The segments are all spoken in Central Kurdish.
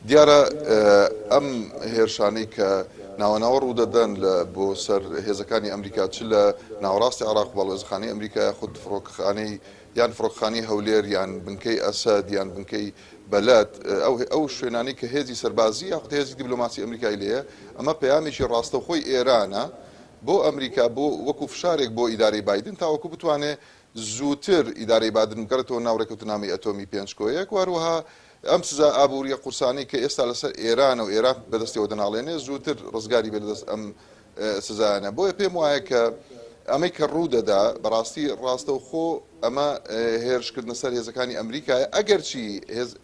دیارە ئەم هێرشانەی کە ناوەناوە ڕوودەدەن بۆ سەر هێزەکانی ئەمریکا چ لە ناوەڕاستی عراق بەڵێزخانەی ئەمریکا خود فڕۆکخانەی یان فڕۆکخانەی هەولێر یان بنکەی ئەسەد یان بنکەی بەلات ئەو شوێنانی کە هێزی سەربازی یاخود هێزی دیبلۆماسی ئەمریکای لێیە ئەمە پەیامێکی ڕاستەوخۆی ئێرانە بۆ ئەمریکا بۆ وەکو فشارێک بۆ ئیدارەی بایدن تاوەکو بتوانێت زووتر ئیدارەی بادن بگەڕێتەوە ناو ڕێکەوتنامەی ئەتۆمی پێنجکۆیەک وهروەها ئەم سزا ئابوووریە قورسانەی کە ئێستا لەسەر ئێران و ئێران بەدەستیەوە دەناڵێنێ زووتر ڕزگاری بێ لەدەست ئەم سزایانە بۆیە پێم وایە کە ئەمەی کە ڕوودەدا بەڕاستی ڕاستەوخۆ ئەمە هێرشکردنە سەر هێزەکانی ئەمریکایە ئەگەرچی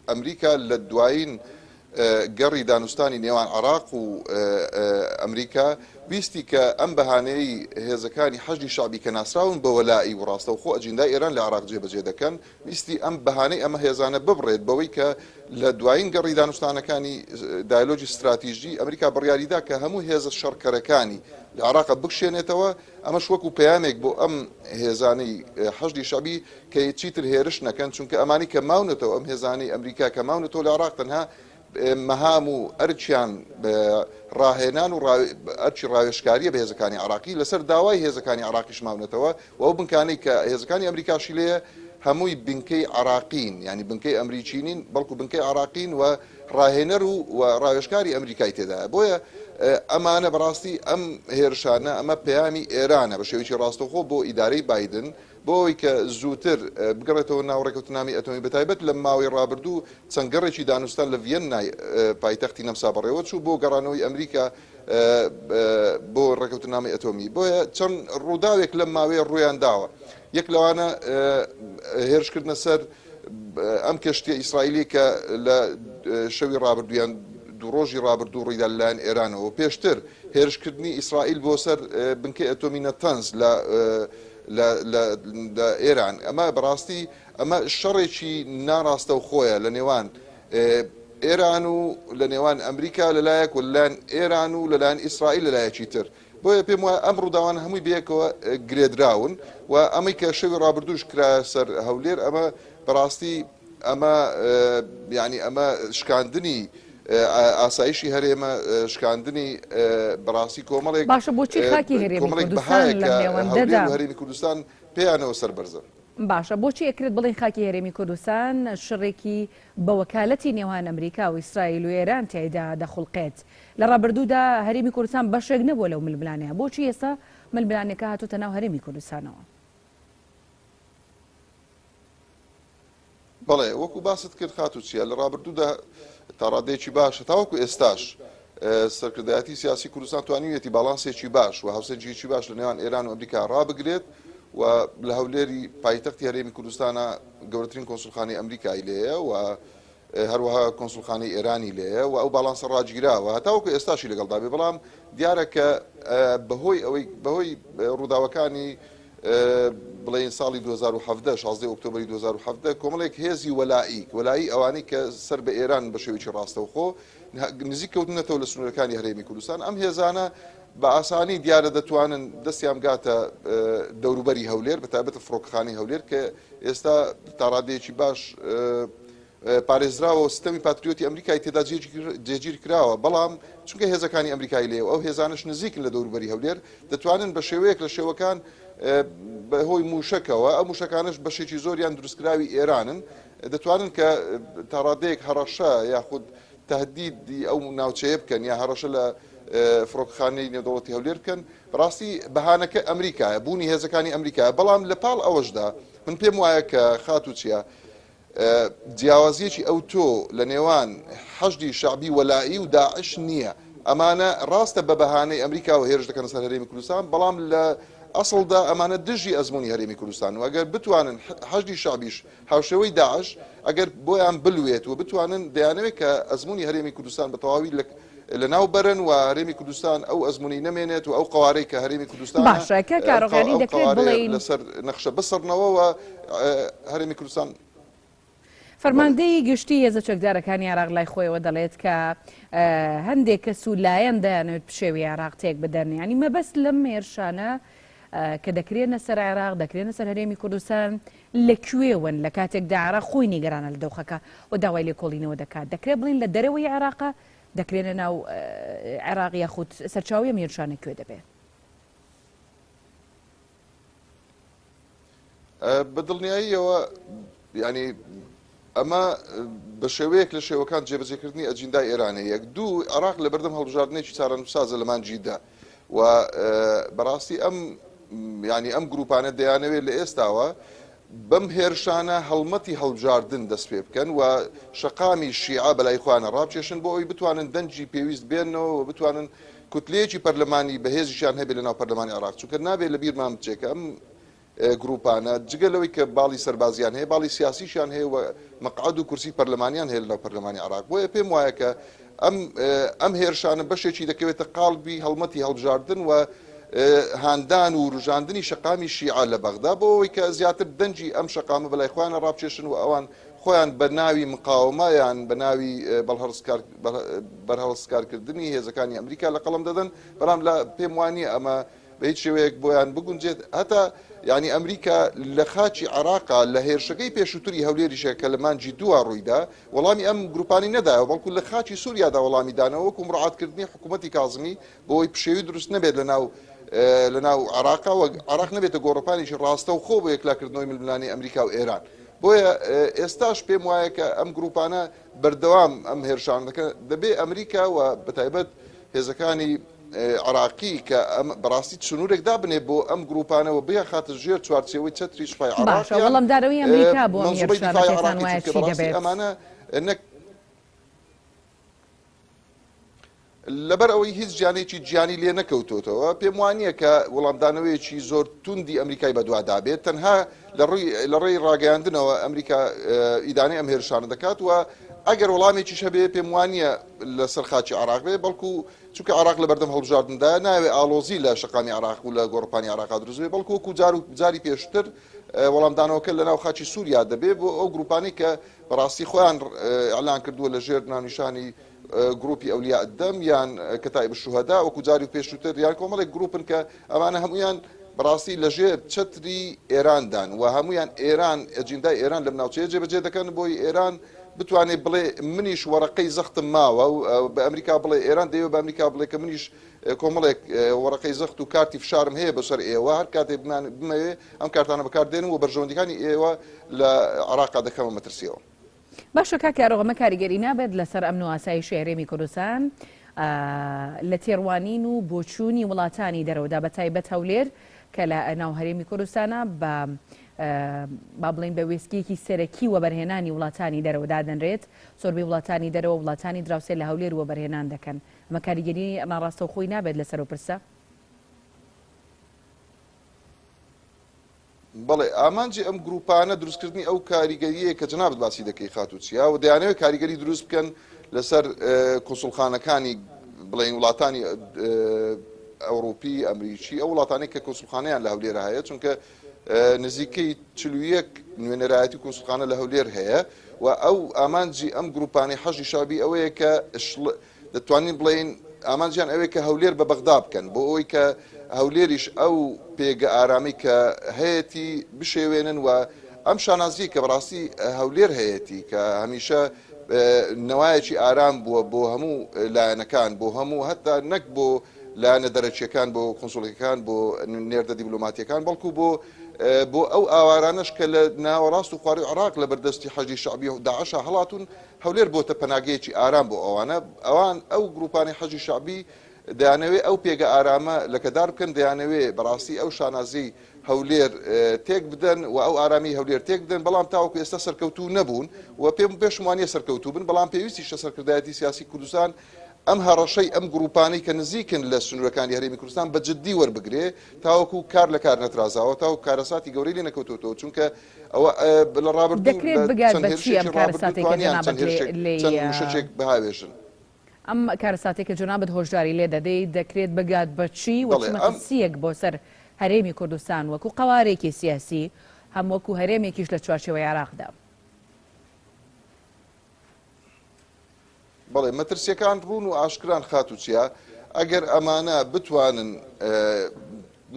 ئەمریکا لە دوایین گەڕی دانوستانی نێوان عراق و ئەمریکا ویستی کە ئەم بەهانەی هێزەکانی حەشدی شعبی کە ناسراون بە وەلائی و ڕاستەوخۆ ئەجندای ئێران لە عراق جێبەجێ دەکەن ویستی ئەم بەهانەی ئەمە هێزانە ببڕێت بەوەی کە لە دوایین گەڕی دانوستانەکانی دایلۆجی استراتیژی ئەمریکا بڕیاریدا کە هەموو هێزە شەڕکەرەکانی لە عراقە بکشێنێتەوە ئەمەش وەکو پەیامێک بۆ ئەم هێزانەی حەشدی شعبی کە چیتر هێرش نەکەن چونکە ئەمانی کە ماونێتەوە ئەم هێزانەی ئەمریکا کە ماونێتەوە لە عراق تەنها مەهام و ئەرچیان ڕاهێنان و ئەرچی ڕاوێشکاریە بە هێزەکانی عراقی لەسەر داوای هێزەکانی عراقیش ماونێتەوە و ئەو بنکانەی کە هێزەکانی ئەمریکاشی لێیە هەمووی بنکەی عراقین ینی بنکەی ئەمریکینین بەڵکو بنکەی عراقین و ڕاهێنەر و ڕاوێشکاری ئەمریکای تێدایە بۆیە ئەمانە بەڕاستی ئەم هێرشانە ئەمە پەیامی ئێرانە بە شێوەیەکی ڕاستەوخۆ بۆ ئیدارەی بایدن بۆی کە زووتر بگەڕێتەوە ناو ڕێکەوتنامی ئەتۆمی بەتایبەت لە ماوەی ڕابردوو چەند گەڕێکی دانوستان لە ڤێنای پایتەختی نەمسا بەڕێوە چوو بۆ گەڕانەوەی ئەمریکا بۆ ڕێکەوتنامی ئەتۆمی بۆیە چەند ڕووداوێک لەم ماوەیە ڕوویان داوە یەک لەوانە هێرشکردنە سەر ئەم کەشتیە ئیسرائیلی کە لە شەوی ڕابردویان دوو ڕۆژی ڕابردوو ڕوویدا لەلایەن ئێرانەوە پێشتر هێرشکردنی ئیسرائیل بۆ سەر بنکەی ئەتۆمی نەتەنز لە ئێران ئەمە بەڕاستی ئەمە شەڕێکی ناڕاستە و خۆیە لە نێوان ئێران و لە نێوان ئەمریکا لەلایەک و لەلایەن ئێران و لەلایەن ئیسرائیل لەلایەکی تر بۆیە پێم وایە ئەم ڕووداوان هەمووی بەیەکەوە گرێدراون و ئەمەی کە شەوی ڕابردووش کرا سەر هەولێر ئەمە بەڕاستی ئەمە یعنی ئەمە شکاندنی ئاسایشی هەرێمە شکاندنی بەڕاستی کۆمەڵێک باشە بۆچی خاکی هەرێمی کوردستان لە نێوەندەدا هەرێمی کوردستان پێیانەوە سەربەرزە باشە بۆچی ئەکرێت بڵێن خاکی هەرێمی کوردستان شڕێکی بە وەکالەتی نێوان ئەمریکا و ئیسرائیل و ئێران تیایدا دەخڵقێت لە ڕابردوودا هەرێمی کوردستان بەشێک نەبووە لەو ململانەیە بۆچی ئێستا ململانەکە هاتووتە ناو هەرێمی کوردستانەوە بەڵێ وەکو باست کرد خاتوچیە لە ڕابردوودا تا ڕادێکی باشە تاوەکو ئێستاش سەرکردایەتی سیاسی کوردستان توانیوێتی باڵانسێکی باش و هاوسەنگێکی باش لە نێوان ئێران و ئەمریکا ڕابگرێت و لە هەولێری پایتەختی هەرێمی کوردستانە گەورەترین کۆنسولخانەی ئەمریکای لێیە و هەروەها کۆنسولخانەی ئێرانی لێیە و ئەو باڵانسە ڕاجگیراوە هەتاوەکو ئێستاشی لەگەڵدا بێ بەڵام دیارە کە بەهۆی ڕووداوەکانی بڵێن ساڵی 2017 16 ئۆکتۆبری 2017 کۆمەڵێک هێزی وەلایی ئەوانەی کە سەر بە ئێران بە شێوەیەکی ڕاستەوخۆ نزیک کەوتنەتەوە لە سنوورەکانی هەرێمی کوردستان ئەم هێزانە بە ئاسانی دیارە دەتوانن دەستیان بگاتە دەوروبەری هەولێر بەتایبەتە فڕۆکخانەی هەولێر کە ئێستا تا ڕادەیەکی باش پارێزراوە سیستەمی پاتریۆتی ئەمریکای تێدا جێگیر کراوە بەڵام چونکە هێزەکانی ئەمریکای لێ ئەو هێزانش نزیکن لە دەوروبەری هەولێر دەتوانن بە شێوەیەک لە شێوەکان بەهۆی موشکەوە ئەم موشکانش بەشێکی زۆریان دروستکراوی ئێرانن دەتوانن کە تا ڕادەیەک هەڕەشە یاخود تهدیدی ئەو ناوچەیە بکەن یا هەڕەشە لە فڕۆکخانەی نێودەوڵەتی هەولێر بکەن بەڕاستی بەهانەکە ئەمریکایە بوونی هێزەکانی ئەمریکایە بەڵام لە پاڵ ئەوەشدا من پێم وایە کە خاتوچیە جیاوازیەکی ئەو تۆ لە نێوان حەشدی شعبی وەلائی و داعش نییە ئەمانە ڕاستە بە بەهانەی ئەمریکا و هێرش دەکەن سەر هەرێمی کوردستان بەڵام لە ئەسڵدا ئەمانە دژی ئەزمموی هەرێمی کوردستان و ئەگەر بتوانن حەشدی شعبیش هاوشێوەی داعش ئەگەر بۆیان بلوێت و بتوانن دەیانەوێت کە ئەزمموی هەرێمی کوردستان بە تەواوی لە ناو بەرن و هەرێمی کوردستان ئەو ئەزمموی نەمێنێت و ئەو قوارەی کە هەرێمی کوردستان باشەکە کارۆغانی دەکرێت بڵێن لەسەر نەخشە بسڕنەوە و هەرێمی کوردستان فەرماندەی گشتی هێزە چەکدارەکانی عراق لای خۆیەوە دەڵێت کە هەندێک کەس و لایەن دەیانێت پشێوی عراق تێک بدەن ینی مەبەست لەم هێرشانە کە دەکرێنە سەر عێراق دەکرێنە سەر هەرێمی کوردستان لەکوێون لە کاتێکدا عێراق خۆی نیگەرانە لە دۆخەکە و داوای لێکۆڵینەوە دەکات دەکرێت بڵین لە دەرەوەی عێراقا دەکرێنە ناو عێراق یاخود سەرچاوی میێرشانە کوێ دەبێت بەدڵنیاییەوە ینی ئەمە بە شێوەیەک لە شێوەکان جێبەجێکردنی ئەجیندای ئێرانە یەک دوو عێراق لە بەردەم هەڵبژاردنێکی چارەنووسسازە لە مانجیدا و بەڕاستی ئەم گروپانە دەیانەوێت لە ئێستاوە بەم هێرشانە هەڵمەتی هەڵبژاردن دەست پێ بکەن و شەقامی شیعە بەلای خوانە ڕابکێشن بۆ ئەوی بتوانن دەنجی پێویست بێنەوە و بتوانن کوتلەیەکی پەرلەمانی بەهێزیشیان هەبێت لە ناو پەرلەمانی عێراق چونکە نابێت لە بیرمان بچێکە ئەم گروپانە جگەلەوەی کە باڵی سەربازیان هەیە باڵی سیاسیشیان هەیە و مەقعد و کورسی پەرلەمانیان هەیە لەناو پەرلەمانی عێراق بۆیە پێم وایە کە ئەم هێرشانە بەشێکی دەکەوێتە قاڵبی هەڵمەتی هەڵبژاردن و هاندان و ڕژاندنی شەقامی شیعە لە بەغدا بۆ ئەوەی کە زیاتر دەنجی ئەم شەقامە بەلای خۆیانە ڕابکێشن و ئەوان خۆیان بە ناوی مقاومەیان بە ناوی بەرهەڵسکارکردنی هێزەکانی ئەمریکا لە قەڵم دەدەن بەڵام لە پێم وانە ئەمە بە هیچ شێوەیەک بۆیان بگونجێت هەتا ینی ئەمریکا لە خاچی عێراقا لە هێرشەکەی پێشووتری هەولێریشە کە لە مانجی دووە ڕوویدا وەڵامی ئەم گروپانی نەدایە بەڵکو لە خاچی سووریادا وەڵامی دانەوە وەکو مڕعاتکردنی حکوومەتی کازمی بۆی پشێوی دروست نەبێت لە ناو عێراقا و عێراق نەبێتە گۆڕپانێکی ڕاستە و خۆ بۆ یەکلاکردنەوەی ململانی ئەمریکا و ئێران بۆیە ئێستاش پێم وایە کە ئەم گروپانە بەردەوام ئەم هێرشان دەکەن دەبێ ئەمریکا و بەتایبەت هێزەکانی عراقی کە بەڕاستی سنوورێک دابنێ بۆ ئەم گروپانەوە بیا خاتە ژێر چوارچێوەی چەتری سوپای عێراق وەڵام داروی ئەمریکا بۆ ئەمانە لەبەر ئەوەی هیچ جیانێکی گیانی لێ نەکەوتۆتەوە پێم وانییە کە وەڵامدانەوەیەکی زۆر توندی ئەمریکای بەدوادابێت تەنها لە ڕێی ڕاگەیاندنەوە ئەمریکا ئیدانەی ئەم هێرشانە دەکات و ئەگەر وەڵامێکی شەبێ پێم وانییە لە سەرخاچی عێراق بێ بەڵکو چونکە عێراق لە بەردەم هەڵبژاردندا ناوێ ئالۆزی لە شەقامی عێراق و لە گۆڕپانی عێراقا دروست بێ بەڵکو وەکو جاری پێشتر وەڵامدانەوەکە لە ناو خاچی سووریا دەبێ بۆ ئەو گروپانی کە بەڕاستی خۆیان ئەلان کردووە لە ژێر ناونیشانی گروپی ئەولیا دەم یان کەتایب الشوهەدا وەکو جاری پێشووتر یان کۆمەڵێک گروپن کە ئەمانە هەمویان بەڕاستی لەژێر چەتری ئێراندان و هەمویان ئێران ئەجیندای ئێران لەم ناوچەیە جێبەجێ دەکەن بۆی ئێران بتوانێت بڵێ منیش وەرەقەی زەختم ماوە و بە ئەمریکا بڵێ ئێران دەیەوە بە ئەمریکا بڵێ کە منیش کۆمەڵێک وەرەقەی زەخت و کارتی فشارم هەیە بەسەر ئێوە هەر کاتێک بمەوێ ئەم کارتانە بەکاردێن و بەرژەوەندیەکانی ئێوە لە عێراقا دەکەمە مەترسیەوە. باشە کاکارۆغەمە کاریگەری نابێت لەسەر ئەمن و ئاسایشی هەرێمی کوردستان لە تێڕوانین و بۆچوونی وڵاتانی دەرەوەدا بە تایبەت هەولێر کە لە ناو هەرێمی کوردستانە بە با بڵین بە وێستگەیەکی سەرەکی وەبەرهێنانی وڵاتانی دەرەوەدا دەنرێت زۆربەی وڵاتانی دەرەوە وڵاتانی دراوسێ لە هەولێر وەبەرهێنان دەکەن ئەمە کاریگەری ناڕاستە و خۆی نابێت لەسەر و پرسە بەڵێ ئامانجی ئەم گروپانە دروستکردنی ئەو کاریگەریە کە جنابەت باسی دەکەی خاتوچیا و دەیانەوێت کاریگەری دروست بکەن لەسەر کۆنسوڵخانەکانی بڵێن وڵاتانی ئەوروپی ئەمریکی ئەو وڵاتانی کە کۆنسوڵخانەیان لە هەولێرە هەیە چونکە نزیکەی 41 نوێنەرایەتی کۆنسوڵخانە لە هەولێر هەیە و ئەو ئامانجی ئەم گروپانی حەژی شابی ئەوەیە کە دەتوانین بڵێن ئامانجیان ئەوەیە کە هەولێر بە بەغدا بکەن بۆ ئەوەی کە هەولێریش ئەو پێگە ئارامی کە هەیەی بشێوێنن و ئەم شانازی کە بەڕاستی هەولێر هەیەی کە هەمیشە نەوایەکی ئارام بووە بۆ هەموو لایەنەکان بۆ هەموو هەتا نەک بۆ لایەنە دەرەچیەکان بۆ کۆنسوڵەکان بۆ نێردە دیبلۆماتیەکان بەڵکو بۆ ئەو ئاوارانش کە لە ناوەڕاست و خواری عێراق لە بەردەستی حەجی شعبی و داعش هەڵاتون هەولێر بۆتە پەناگەیەکی ئارام بۆ ئەوان ئەو گروپانی حەجی شعبی دەیانەوێ ئەو پێگە ئارامە لەکەدار بکەن دەیانەوێ بەڕاستی ئەو شانازی هەولێر تێک بدەن و ئەو ئارامی هەولێر تێک بدەن بەڵام تاوەکو ئێستا سەرکەوتوو نەبوون و پێم پێشمانیە سەرکەوتوو بن بەڵام پێویستیشە سەرکردایەتی سیاسی کوردستان ئەم هەڕەشەی ئەم گروپانەی کە نزیکن لە سنوورەکانی هەرێمی کوردستان بە جددی وەربگرێ تاوەکو کار لە کار نەترازاوە تاو کارەساتی گەورەی لێ نەکەوتوتەوە چونکە ئەوە لە ڕابردوو دەکرێت بگات بەچی ئەم کارەساتێکە شەچێک بەهاوێژن ئەم کارەساتێکە جۆنابەت هۆشداری لێ دەدەیت دەکرێت بگات بەچی وەچمەسیەک بۆ سەر هەرێمی کوردستان وەکو قەوارێکی سیاسی هەم وەکو هەرێمێکیش لە چوارچێوەی عێراقدا بەڵێ مەترسیەکان ڕوون و ئاشکران خاتوچیا ئەگەر ئەمانە بتوانن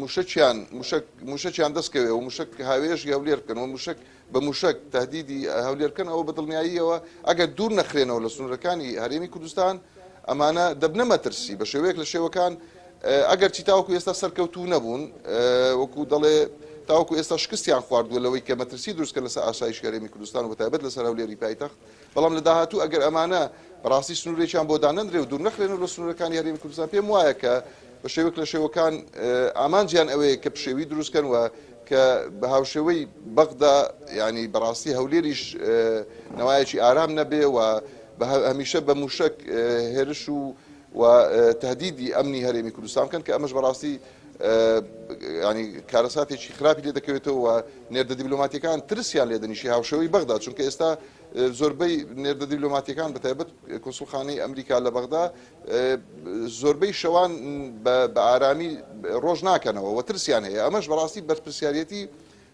موشەکیان دەستکەوێ و موشک هاوێژی هەولێر بکەنەوە موشک بە موشک تهدیدی هەولێرکەن ئەوە بە دڵنیاییەوە ئەگەر دوور نەخرێنەوە لە سنوورەکانی هەرێمی کوردستان ئەمانە دەبنە مەترسی بە شێوەیەک لە شێوەکان ئەگەر چی تاوەکو ئێستا سەرکەوتوو نەبوون وەکو دەڵێ تاوەکو ئێستا شکستیان خواردووە لەوەی کە مەترسی دروستکە لەسەر ئاسایشی هەرێمی کوردستان و بەتایبەت لەسەر هەولێری پایتەخت بەڵام لە داهاتوو ئەگەر ئەمانە بەڕاستی سنوورێکیان بۆ دانەندرێ و دوور نەخرێنەوە لە سنوورەکانی هەرێمی کوردستان پێم وایە کە بە شێوەیەک لە شێوەکان ئامانجیان ئەوەیە کە پشێوی دروستکەن و کە بە هاوشێوەی بەغدا ینی بەڕاستی هەولێریش نەوایەکی ئارام نەبێ و هەمیشە بە موشک هێرش و تهدیدی ئەمنی هەرێمی کوردستان بکەن کە ئەمەش بەڕاستی ینی کارەساتێکی خراپی لێ دەکەوێتەوە و نێردە دیبلۆماتیەکان ترسیان لێ دەنیشی هاوشێوەی بەغدا چونکە ئێستا زۆربەی نێردە دیبلۆماتیەکان بەتایبەت کۆنسوڵخانەی ئەمریکا لە بەغدا زۆربەی شەوان بە ئارامی ڕۆژ ناکەنەوە و ترسیان هەیە ئەمەش بەڕاستی بەرپرسیارەتی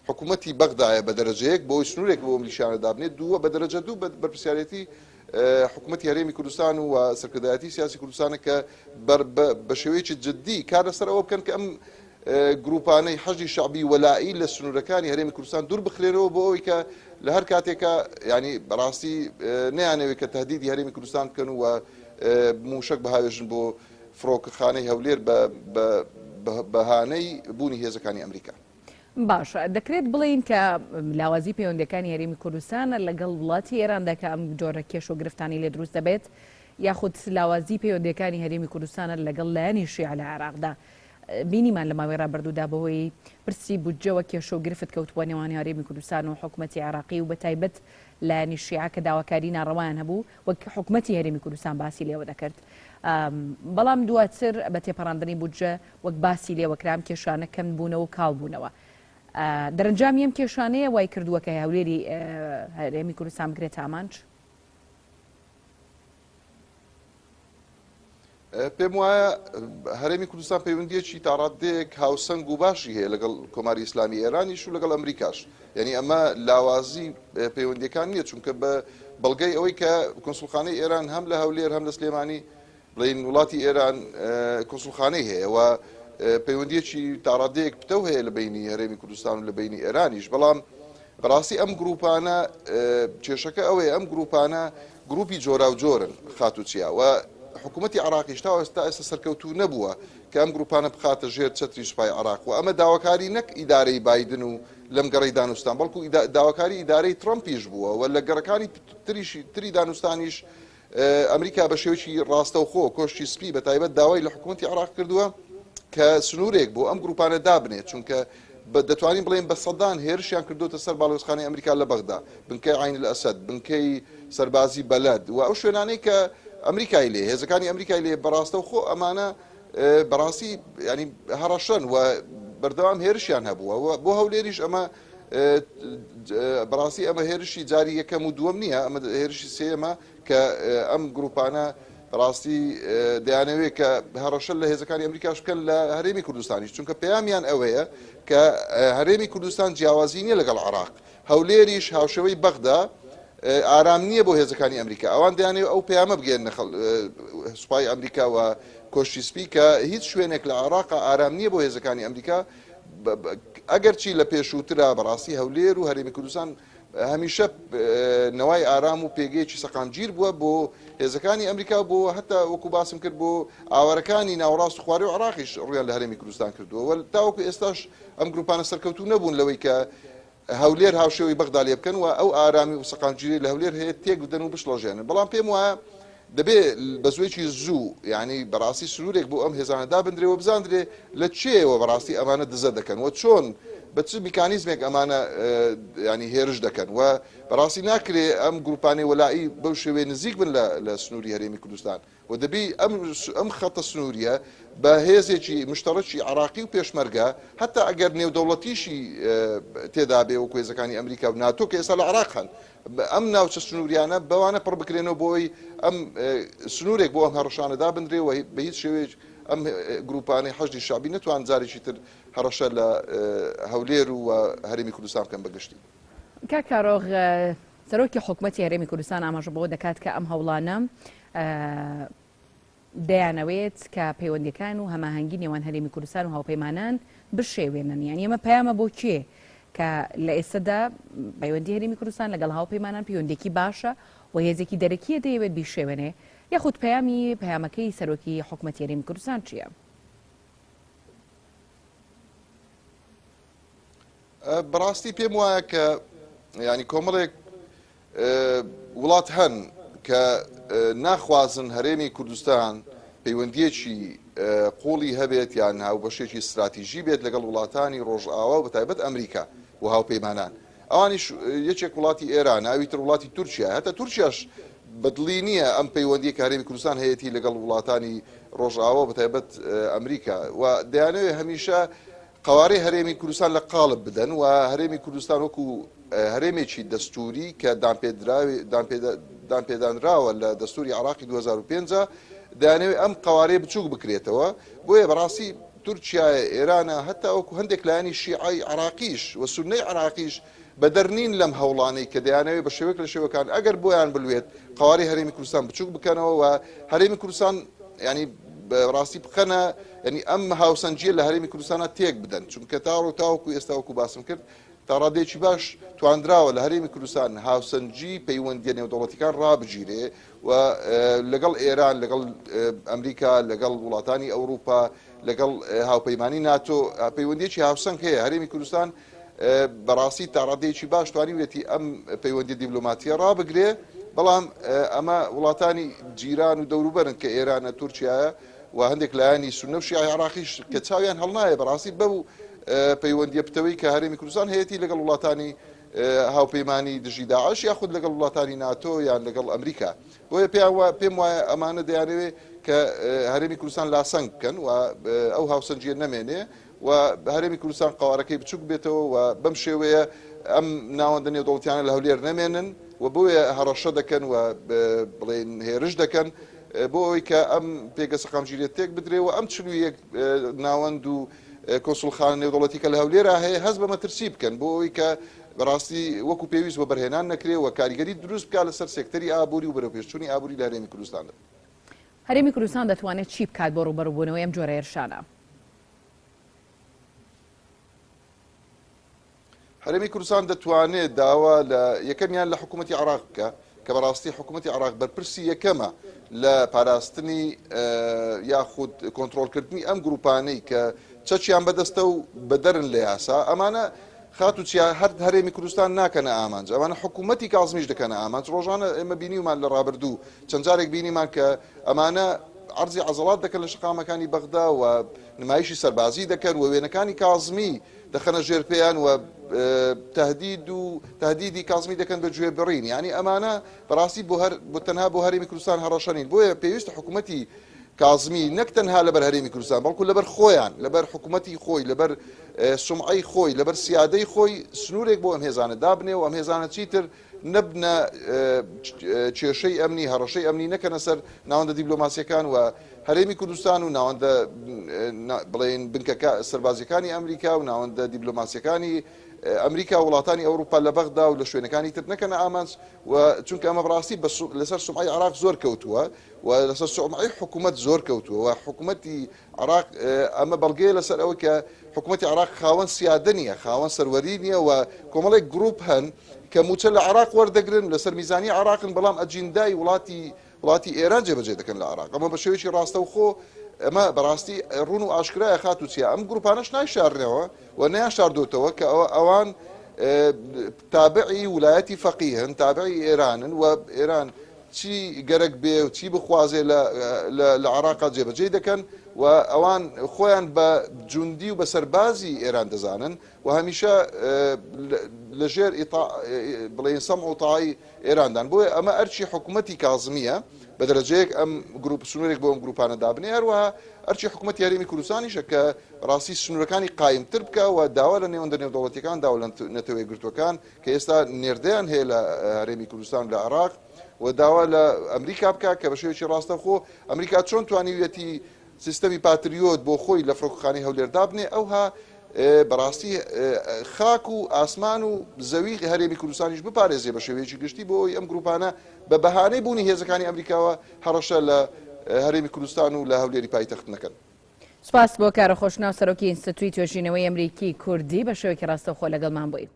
حکوومەتی بەغدایە بە دەرەجەیەک بۆی سنوورێک بۆ ملیشیانە دابنێت دووە بە دەرەجە دوو بەرپرسیارەتی حکوومەتی هەرێمی کوردستان و سەرکردایەتی سیاسی کوردستانە کە بە شێوەیەکی جددی کار لەسەر ئەوە بکەن کە ئەم گروپانەی حەشی شعبی وەلایی لە سنوورەکانی هەرێمی کوردستان دوور بخرێنەوە بۆ ئەوەی کە لە هەر کاتێکە ینی بەڕاستی نەیانەوێت کە تهدیدی هەرێمی کوردستان بکەن و موشک بەهاوێژن بۆ فڕۆکەخانەی هەولێر بە بەهانەی بوونی هێزەکانی ئەمریکا. باش دەکرێت بڵین کە لاوازی پەیوەندەکانی هەرێمی کوردستانە لەگەڵ وڵاتی ئێراندا کە ئەم جۆرە کێش و گرفتانی لێ دروست دەبێت یاخود لاوازی پەیوەندەکانی هەرێمی کوردستانە لەگەڵ لایەنی شیعە لە عێراقدا بینیمان لە ماوەی ڕابردوودا بەهۆی پرسی بودجەوە کێشە و گرفت کەوتووە نێوانی هەرێمی کوردستان و حکوومەتی عێراقی و بەتایبەت لایەنی شیعە کە داواکاری ناڕەوایان هەبوو وەک حکوومەتی هەرێمی کوردستان باسی لێوە دەکرد بەڵام دواتر بە تێپەڕاندنی بودجە وەک باسی لێوەکرام کێشانە کەم بوونەوە و کاڵ بوونەوە دەرەنجامی ئەم کێشانەیە وای کردووە کە هەولێری هەرێمی کوردستان بگرێت ئامانج پێم وایە هەرێمی کوردستان پەیوەندیەکی تاڕادەیەک هاوسەنگ و باشی هەیە لەگەڵ کۆماری ئیسلامی ئێرانیش و لەگەڵ ئەمریکاش یعنی ئەمە لاوازی پەیوەندیەکان نییە چونکە بە بەڵگەی ئەوەی کە کۆنسوڵخانەی ئێران هەم لە هەولێر هەم لە سلێمانی بڵین وڵاتی ئێران کۆنسوڵخانەی هەیە و پەیوەندیەکی تاڕادەیەک پتە هەیە لە بینی هەرێمی کوردستان و لە بینی ئێرانیش بەڵام بەڕاستی ئەم گروپانە کێشەکە ئەوەیە ئەم گروپانە گروپی جۆرا و جۆرن خاتوچیا و حکوومەتی عراقیش تا ئێستا سەرکەوتوو نەبووە کە ئەم گروپانە بخاتە ژێر چەتری سوپای عراق و ئەمە داواکاری نەک ئیدارەی بایدن و لەم گەڕەی دانوستان بەڵکو داواکاری ئیدارەی ترامپیش بووە و لە گەڕەکانی تری دانوستانیش ئەمریکا بە شێوەیەکی ڕاستەوخۆ کۆشتی سپی بە تایبەت داوای لە حکوومەتی عراق کردووە کە سنوورێک بۆ ئەم گروپانە دابنێت چونکە دەتوانین بڵێن بە سەدان هێرشیان کردوتە سەر باڵۆزخانەی ئەمریکا لە بەغدا بنکەی عین الئەسەد بنکەی سەربازی بەلەد و ئەو شوێنانەی کە ئەمریکای لێ هێزەکانی ئەمریکای لێ بەڕاستە و خۆ ئەمانە بەڕاستی ینی هەڕەشەن و بەردەوام هێرشیان هەبووە بۆ هەولێریش ئەمە بەڕاستی ئەمە هێرشی جاری یەکەم و دووەم نییە ئەمە هێرشی سێمە کە ئەم گروپانە ڕاستی دەیانەوێت کە هەڕەشە لە هێزەکانی ئەمریکاش بکەن لە هەرێمی کوردستانیش چونکە پەیامیان ئەوەیە کە هەرێمی کوردستان جیاوازی نییە لەگەڵ عراق هەولێریش هاوشەوەی بەغدا ئارام نییە بۆ هێزەکانی ئەمریکا ئەوان دەیانێت ئەو پەیامە بگەێن سوپای ئەمریکا و کۆشتی سپی کە هیچ شوێنێک لە عراق ئارام نییە بۆ هێزەکانی ئەمریکا ئەگەرچی لە پێشووترا بەڕاستی هەولێر و هەرێمی کوردستان هەمیشە نەوای ئارام و پێگەیەکی سەقامگیر بووە بۆ هێزەکانی ئەمریکا بۆ هەتا وەکو باسم کرد بۆ ئاوارەکانی ناوەڕاست و خوارێ و عراقیش ڕویان لە هەرێمی کوردستان کردووە تاوەکو ئێستاش ئەم گروپانە سەرکەوتوو نەبوون لەوەی کە هەولێر هاوشێوەی بەغدا لێ بکەن و ئەو ئارامی و سەقامگیری لە هەولێر هەیە تێک بدەن و بشڵەژێنن بەڵام پێم وایە دەبێ بە زوێکی زوو یعنی بەڕاستی سنوورێک بۆ ئەم هێزانە دابدرێەوە بزاندرێ لە چێەوە بەڕاستی ئەمانە دزە دەکەن و چۆن بە چ میکانیزمێک ئەمانە ینی هێرش دەکەن و بەڕاستی ناکرێ ئەم گروپانەی وەلایی بەو شێوێ نزیک بن لە سنووری هەرێمی کوردستان و دەبی ئەم خەتە سنووریە بە هێزێکی مشتەڕەکی عراقی و پێشمەرگە هەتا ئەگەر نێودەوڵەتیشی تێدا بێ و هێزەکانی ئەمریکا و ناتۆ کە ئێستا لە عراق هەن ئەم ناوچە سنووریانە بەوانە پڕ بکرێنەوە بۆی ئەم سنوورێک بۆ ئەم هەڕەشانەدا بندرێەوە بە هیچ شێوێک ئەم گروپانەی حەشدی شعبی نەتوان جارێکی تر هەڕەشە لە هەولێر و هەرێمی کوردستان بکەن بەگشتی. کاکارۆغ سەرۆکی حکوومەتی هەرێمی کوردستان ئاماژە بۆ دەکات کە ئەم هەوڵانە دەیانەوێت کە پەیوەندیەکان و هەماهەنگی نێوان هەرێمی کوردستان و هاوپەیمانان بشێوێنن، یان ئێمە پەیامە بۆ کێ کە لە ئێستادا پەیوەندی هەرێمی کوردستان لەگەڵ هاوپەیمانان پەیوەندێکی باشە و هێزێکی دەرەکیە دەیەوێت بیشێوێنێ، یاخود پەیامەکەی سەرۆکی حکوومەتی هەرێمی کوردستان چییە؟ بەڕاستی پێم وایە کە ینی کۆمەڵێک وڵات هەن کە ناخوازن هەرێمی کوردستان پەیوەندیەکی قوڵی هەبێت یان هاوبەشێکی استراتیژی بێت لەگەڵ وڵاتانی ڕۆژئاوا و بەتایبەت ئەمریکا و هاوپەیمانان. ئەوانیش یەکێک وڵاتی ئێران، ناویتر وڵاتی تورکیا، هەتا تورکیاش بەدڵی نییە ئەم پەیوەندی کە هەرێمی کوردستان هەیەی لەگەڵ وڵاتانی ڕۆژئاوا بەتایبەت ئەمریکا و دەیانەوێت هەمیشە قوارەی هەرێمی کوردستان لە قاڵب بدەن و هەرێمی کوردستان وەکو هەرێمێکی دەستوری کە دانپێدانراوە لە دەستوری عراقی 2005 دەیانەوێت ئەم قوارەیە بچووک بکرێتەوە. بۆیە بەڕاستی تورکیای ئێرانە هەتا وەکو هەندێک لایانی شیعی عراقیش و سونەی عراقیش بەدەرنین لەم هەوڵانەی کە دەیانەوێت بە شێوەیەک لە شێوەکان ئەگەر بۆیان بلوێت قوارەی هەرێمی کوردستان بچووک بکەنەوە و هەرێمی کوردستان ینی ڕاستی بخەنە ینی ئەم هاوسەنجیە لە هەرێمی کوردستانە تێک بدەن، چونکە تاوەکو ئێستا وەکو باسم کرد تا ڕادێکی باش توانراوە لە هەرێمی کوردستان هاوسەنجی پەیوەندیە نێودەوڵەتیەکان ڕابگیرێ و لەگەڵ ئێران، لەگەڵ ئەمریکا، لەگەڵ وڵاتانی ئەوروپا، لەگەڵ هاوپەیمانی ناتۆ پەیوەندیەکی هاوسەنگ هەیە. هەرێمی کوردستان بەڕاستی تا ڕادێکی باش توانیوێتی ئەم پەیوەندی دیبلۆماتیە ڕابگرێ، بەڵام ئەمە وڵاتانی جیران و دەوروبەرن کە ئێرانە، تورکیایە و هەندێک لایانی سونە و شیعی عراقیش کە چاویان هەڵنایە بەڕاستی بەو پەیوەندیە پتەوەی کە هەرێمی کوردستان هەیەی لەگەڵ وڵاتانی هاوپەیمانی دژی داعش یاخود لەگەڵ وڵاتانی ناتۆ یان لەگەڵ ئەمریکا. بۆیە پێم وایە ئەمانە دەیانەوێت کە هەرێمی کوردستان لاسەنگ بکەن و ئەو هاوسەنجیە نەمێنێ و هەرێمی کوردستان قوارەکەی بچووک بێتەوە و بەم شێوەیە ئەم ناوەندە نێودەوڵەتیانە لە هەولێر نەمێنن و بۆیە هەڕەشە دەکەن و بڵێن هێرش دەکەن بۆ ئەوەی کە ئەم پێگە سەقامگیریە تێک بدرێ و ئەم 41 ناوەند و کۆسوڵخانە نێودەوڵەتی کە لە هەولێرە هەیە هەست بە مەترسی بکەن بۆ ئەوەی کە بەڕاستی وەکو پێویست بە بەرهێنان نەکرێ و کاریگەری دروست بکات لەسەر سێکتەری ئابووری و بەرەوپێشچوونی ئابووری لە هەرێمی کوردستاندا. هەرێمی کوردستان دەتوانێت چی بکات بۆ ڕوبەڕووبوونەوەی ئەم جۆرە هێرشانە؟ هەرێمی کوردستان دەتوانێت داوا لە یەکەمیان لە حکوومەتی عراق بکە کە بەڕاستی حکوومەتی عراق بەرپرسی یەکەمە لە پاراستنی یاخود کۆنتڕۆڵکردنی ئەم گروپانەی کە چەچیان بەدەستە و بەدەرن لە یاسا، ئەمانە خاتوچیا هەر هەرێمی کوردستان ناکەنە ئامانج، ئەمانە حکوومەتی کازمیش دەکەنە ئامانج. ڕۆژانە ئێمە بینیمان لە ڕابردوو چەند جارێک بینیمان کە ئەمانە عەرزی عەزەڵات دەکەن لە شقامەکانی بەغدا و نمایشی سەربازی دەکەن و وێنەکانی کازمی دەخەنە ژێر پێیان و تهدیدی کازمی دەکەن بە گوێبڕین. یعنی ئەمانە بەڕاستی بۆ تەنها بۆ هەرێمی کوردستان هەڕەشەنین. بۆیە پێویستە حکوومەتی کازمی نەک تەنها لەبەر هەرێمی کوردستان بەڵکو لەبەر خۆیان، لەبەر حکوومەتی خۆی، لەبەر سومعەی خۆی، لەبەر سیادەی خۆی سنوورێک بۆ ئەم هێزانە دابنێ و ئەم هێزانە چیتر نەبنە کێشەی ئەمنی، هەڕەشەی ئەمنی نەکەنە سەر ناوەندە دیبلۆماسیەکان و هەرێمی کوردستان و ناوەندە بڵێن بنکەکە سەربازیەکانی ئەمریکا و ناوەندە دیبلۆماسیەکانی ئەمریکا و وڵاتانی ئەوروپا لە بەغدا و لە شوێنەکانی تر نەکەنە ئامانج و چونکە ئەمە بەڕاستی لەسەر سومعەی عراق زۆر کەوتووە و لەسەر سومعەی حکوومەت زۆر کەوتووە و حکوومەتی عراق ئەمە بەڵگەیە لەسەر ئەوە کە حکوومەتی عراق خاوەن سیادە نییە، خاوەن سەروەری نییە و کۆمەڵێک گروپ هەن کە موچە لە عراق وەردەگرن لەسەر میزانی عراقن، بەڵام ئەجیندای وڵاتی ئێران جێبەجێ دەکەن لە عراق. ئەمە بە شێوەیەکی ڕاستەوخۆ ئەمە بەڕاستی ڕوون و ئاشکرایە خاتوچیا ئەم گروپانەش نایشارنەوە و نەیانشاردۆتەوە کە ئەوان تابعی ویلایەتی فەقیهن، تابعی ئێرانن و ئێران چی گەرەک بێ و چی بخوازێ لە عراقا جێبەجێ دەکەن و ئەوان خۆیان بە جوندی و بە سەربازی ئێران دەزانن و هەمیشە لەژێر بڵێن سەمع و تاعی ئێراندان. بۆیە ئەمە ئەرچی حکوومەتی کازمیە بە دەرەجەیەک ئەم گروپ سنوورێک بۆ ئەم گروپانە دابنێ، هەروەها ئەرچی حکوومەتی هەرێمی کوردستانیشە کە ڕاستی سنوورەکانی قایمتر بکە و داوا لە نێوەندە نێودەوڵەتیەکان داوا لە نەتەوەی گرتوەکان کە ئێستا نێردەیان هەیە لە هەرێمی کوردستان لە عراق و داوا لە ئەمریکا بکە کە بە شێوەیەکی ڕاستەوخۆ ئەمریکا چۆن توانیوێتی سیستەمی پاتریۆت بۆ خۆی لە فڕۆکەخانەی هەولێر دابنێ، ئەوها بەڕاستی خاک و ئاسمان و زەوی هەرێمی کوردستانیش بپارێزێ بە شێوەیەکی گشتی بۆ ئەم گروپانە بە بەهانەی بوونی هێزەکانی ئەمریکاوە هەڕەشە لە هەرێمی کوردستان و لە هەولێری پایتەخت نەکەن. سپاس بۆ کارە خۆشناو سەرۆکی ئینستیتوی توێژینەوەی ئەمریکی کوردی بە شێوەیەکی ڕاستەوخۆ لەگەڵمان بووی.